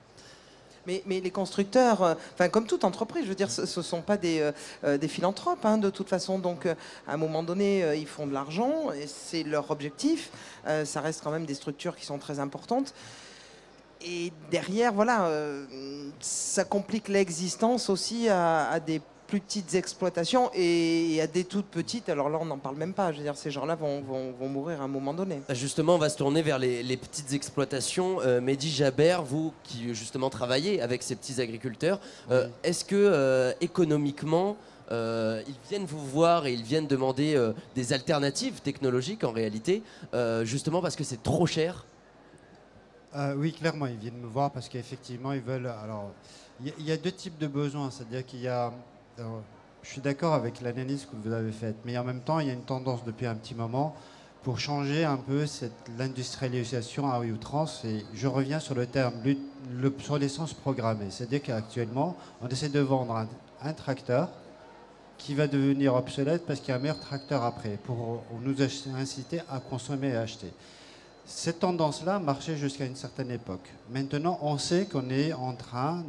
Mais les constructeurs, comme toute entreprise, je veux dire, ce ne sont pas des philanthropes, de toute façon. Donc, à un moment donné, ils font de l'argent, et c'est leur objectif. Ça reste quand même des structures qui sont très importantes. Et derrière, ça complique l'existence aussi à des plus petites exploitations et à des toutes petites. Alors là, on n'en parle même pas. Je veux dire, ces gens-là vont mourir à un moment donné. Justement, on va se tourner vers les petites exploitations. Mehdi Jaber, vous qui justement travaillez avec ces petits agriculteurs, est-ce que économiquement, ils viennent vous voir et ils viennent demander des alternatives technologiques en réalité, justement parce que c'est trop cher? Oui, clairement, ils viennent me voir parce qu'effectivement, ils veulent... Alors, il y a deux types de besoins. C'est-à-dire qu'il y a... Alors, je suis d'accord avec l'analyse que vous avez faite, mais en même temps, il y a une tendance depuis un petit moment pour changer un peu l'industrialisation à outrance. Et je reviens sur le terme, sur l'essence programmée. C'est-à-dire qu'actuellement, on essaie de vendre un tracteur qui va devenir obsolète parce qu'il y a un meilleur tracteur après, pour nous inciter à consommer et à acheter. Cette tendance-là marchait jusqu'à une certaine époque. Maintenant, on sait qu'on est en train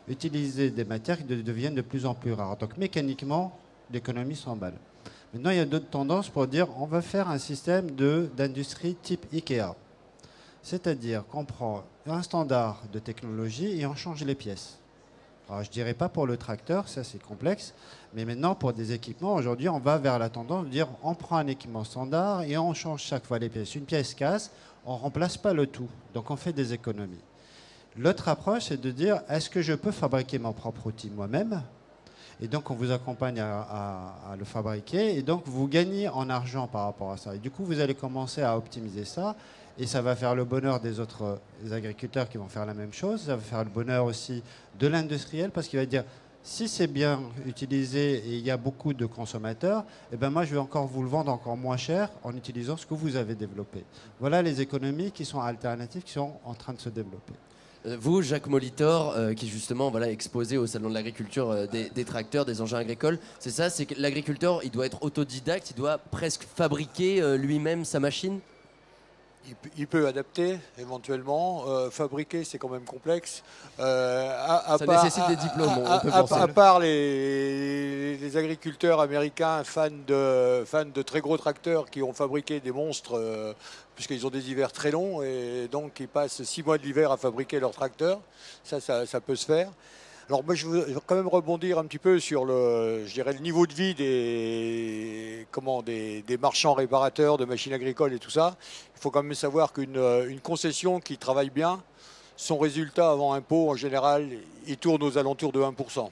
d'utiliser des matières qui deviennent de plus en plus rares. Donc mécaniquement, l'économie s'emballe. Maintenant, il y a d'autres tendances pour dire on va faire un système d'industrie type IKEA. C'est-à-dire qu'on prend un standard de technologie et on change les pièces. Alors, je ne dirais pas pour le tracteur, ça c'est complexe, mais maintenant pour des équipements, aujourd'hui on va vers la tendance de dire on prend un équipement standard et on change chaque fois les pièces. Une pièce casse, on ne remplace pas le tout, donc on fait des économies. L'autre approche, c'est de dire est-ce que je peux fabriquer mon propre outil moi-même? Et donc on vous accompagne à le fabriquer, et donc vous gagnez en argent par rapport à ça. Et du coup vous allez commencer à optimiser ça. Et ça va faire le bonheur des autres agriculteurs qui vont faire la même chose. Ça va faire le bonheur aussi de l'industriel parce qu'il va dire Si c'est bien utilisé et il y a beaucoup de consommateurs, eh ben moi je vais encore vous le vendre encore moins cher en utilisant ce que vous avez développé. Voilà les économies qui sont alternatives, qui sont en train de se développer. Vous, Jacques Molitor, qui justement voilà, exposé au Salon de l'Agriculture des tracteurs, des engins agricoles, c'est ça, c'est que l'agriculteur, il doit être autodidacte, il doit presque fabriquer lui-même sa machine? Il peut adapter éventuellement. Fabriquer, c'est quand même complexe. Ça nécessite des diplômes, on peut penser. À part les agriculteurs américains fans de très gros tracteurs qui ont fabriqué des monstres, puisqu'ils ont des hivers très longs, et donc ils passent 6 mois de l'hiver à fabriquer leurs tracteurs. Ça peut se faire. Alors moi, je veux quand même rebondir un petit peu sur le niveau de vie des marchands réparateurs de machines agricoles et tout ça. Il faut quand même savoir qu'une concession qui travaille bien, son résultat avant impôt, en général, il tourne aux alentours de 1%.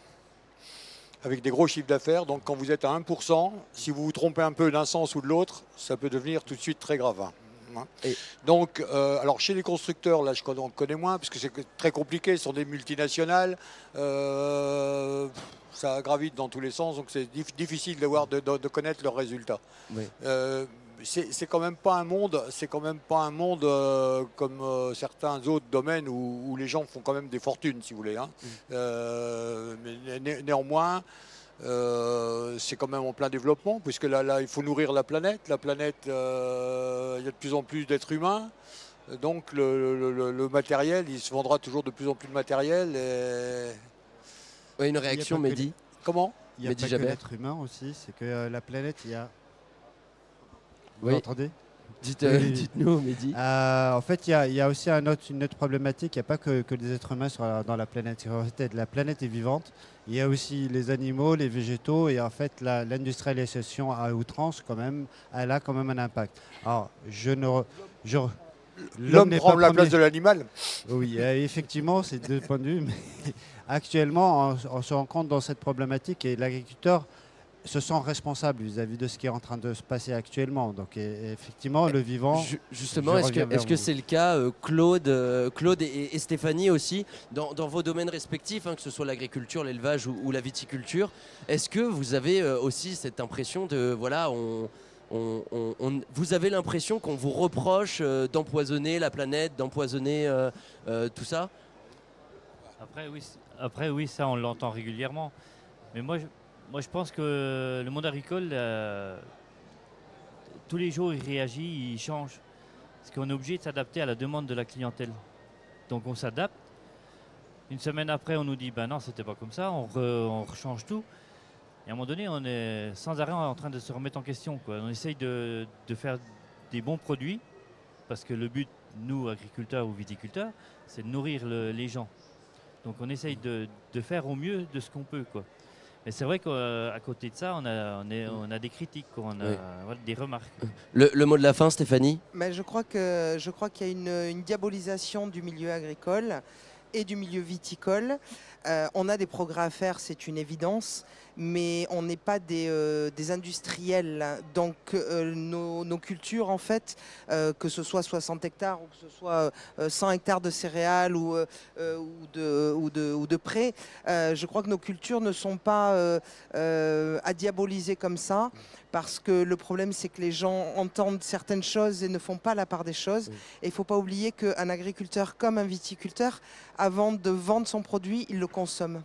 Avec des gros chiffres d'affaires. Donc quand vous êtes à 1%, si vous vous trompez un peu d'un sens ou de l'autre, ça peut devenir tout de suite très grave. Et donc, alors chez les constructeurs, là, je connais moins, parce que c'est très compliqué, ce sont des multinationales, ça gravite dans tous les sens, donc c'est difficile de connaître leurs résultats. Oui. C'est quand même pas un monde, comme certains autres domaines où les gens font quand même des fortunes, si vous voulez. Hein. Mais néanmoins. C'est quand même en plein développement, puisque là, il faut nourrir la planète. La planète, il y a de plus en plus d'êtres humains. Donc le matériel, il se vendra toujours de plus en plus de matériel. Ouais, une réaction, Mehdi. Comment? Il y a pas que l'être humain aussi, c'est que la planète, il y a... Vous m'entendez? Dites-nous, Mehdi. En fait, il y a aussi une autre problématique. Il n'y a pas que les êtres humains dans la planète. La planète est vivante. Il y a aussi les animaux, les végétaux. Et en fait, l'industrialisation à outrance, quand même, elle a quand même un impact. Alors, l'homme prend la place de l'animal. Oui, effectivement, c'est deux points de vue. Mais actuellement, on se rend compte dans cette problématique et l'agriculteur se sent responsable vis-à-vis de ce qui est en train de se passer actuellement. Donc effectivement, le vivant... Justement, est-ce que c'est le cas, Claude et Stéphanie aussi, dans vos domaines respectifs, hein, que ce soit l'agriculture, l'élevage ou la viticulture, est-ce que vous avez aussi cette impression de... Voilà, vous avez l'impression qu'on vous reproche d'empoisonner la planète, d'empoisonner tout ça? Après, oui, ça, on l'entend régulièrement. Mais moi, je pense que le monde agricole, tous les jours, il réagit, il change. Parce qu'on est obligé de s'adapter à la demande de la clientèle. Donc on s'adapte. Une semaine après, on nous dit, ben non, c'était pas comme ça, on rechange tout. Et à un moment donné, on est sans arrêt en train de se remettre en question, quoi. On essaye de faire des bons produits, parce que le but, nous, agriculteurs ou viticulteurs, c'est de nourrir les gens. Donc on essaye de faire au mieux de ce qu'on peut, quoi. Mais c'est vrai qu'à côté de ça, on a des critiques, on a des remarques. Le mot de la fin, Stéphanie? Mais je crois qu'il y a une diabolisation du milieu agricole et du milieu viticole. On a des progrès à faire, c'est une évidence, mais on n'est pas des industriels. Donc nos cultures, en fait, que ce soit 60 hectares ou que ce soit 100 hectares de céréales ou de prés, je crois que nos cultures ne sont pas à diaboliser comme ça. Parce que le problème, c'est que les gens entendent certaines choses et ne font pas la part des choses. Oui. Et il ne faut pas oublier qu'un agriculteur comme un viticulteur, avant de vendre son produit, il le consomme.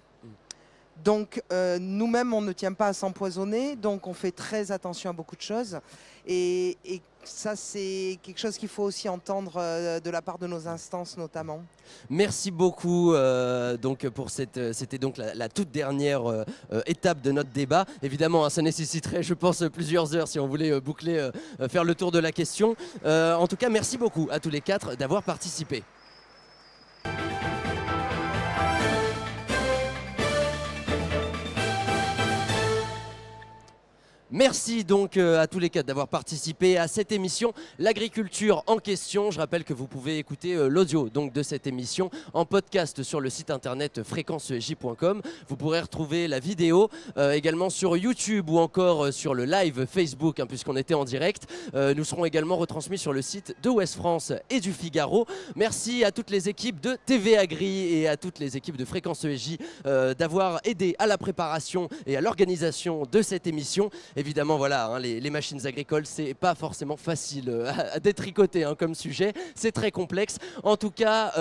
Donc nous-mêmes, on ne tient pas à s'empoisonner, donc on fait très attention à beaucoup de choses. Et ça, c'est quelque chose qu'il faut aussi entendre de la part de nos instances notamment. Merci beaucoup c'était donc la toute dernière étape de notre débat. Évidemment, hein, ça nécessiterait, je pense, plusieurs heures si on voulait boucler, faire le tour de la question. En tout cas, merci beaucoup à tous les quatre d'avoir participé. Merci donc à tous les quatre d'avoir participé à cette émission L'agriculture en question. Je rappelle que vous pouvez écouter l'audio donc de cette émission en podcast sur le site internet fréquencej.com. Vous pourrez retrouver la vidéo également sur YouTube ou encore sur le live Facebook puisqu'on était en direct. Nous serons également retransmis sur le site de Ouest France et du Figaro. Merci à toutes les équipes de TV Agri et à toutes les équipes de Fréquence EJ d'avoir aidé à la préparation et à l'organisation de cette émission. Évidemment, voilà, les machines agricoles, c'est pas forcément facile à détricoter comme sujet. C'est très complexe. En tout cas,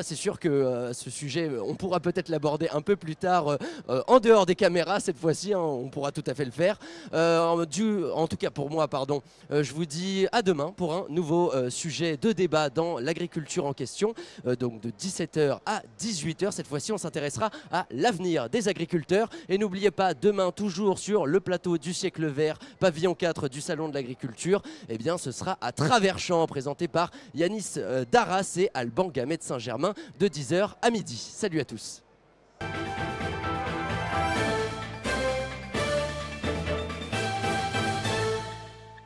c'est sûr que ce sujet, on pourra peut-être l'aborder un peu plus tard en dehors des caméras. Cette fois-ci, on pourra tout à fait le faire. En tout cas, pour moi, pardon, je vous dis à demain pour un nouveau sujet de débat dans l'agriculture en question. Donc de 17h à 18h. Cette fois-ci, on s'intéressera à l'avenir des agriculteurs. Et n'oubliez pas, demain, toujours sur le plateau du siècle vert, pavillon 4 du Salon de l'agriculture, eh bien, ce sera à Travers-Champs, présenté par Yanis Darras et Alban Gamet de Saint-Germain, de 10h à midi. Salut à tous.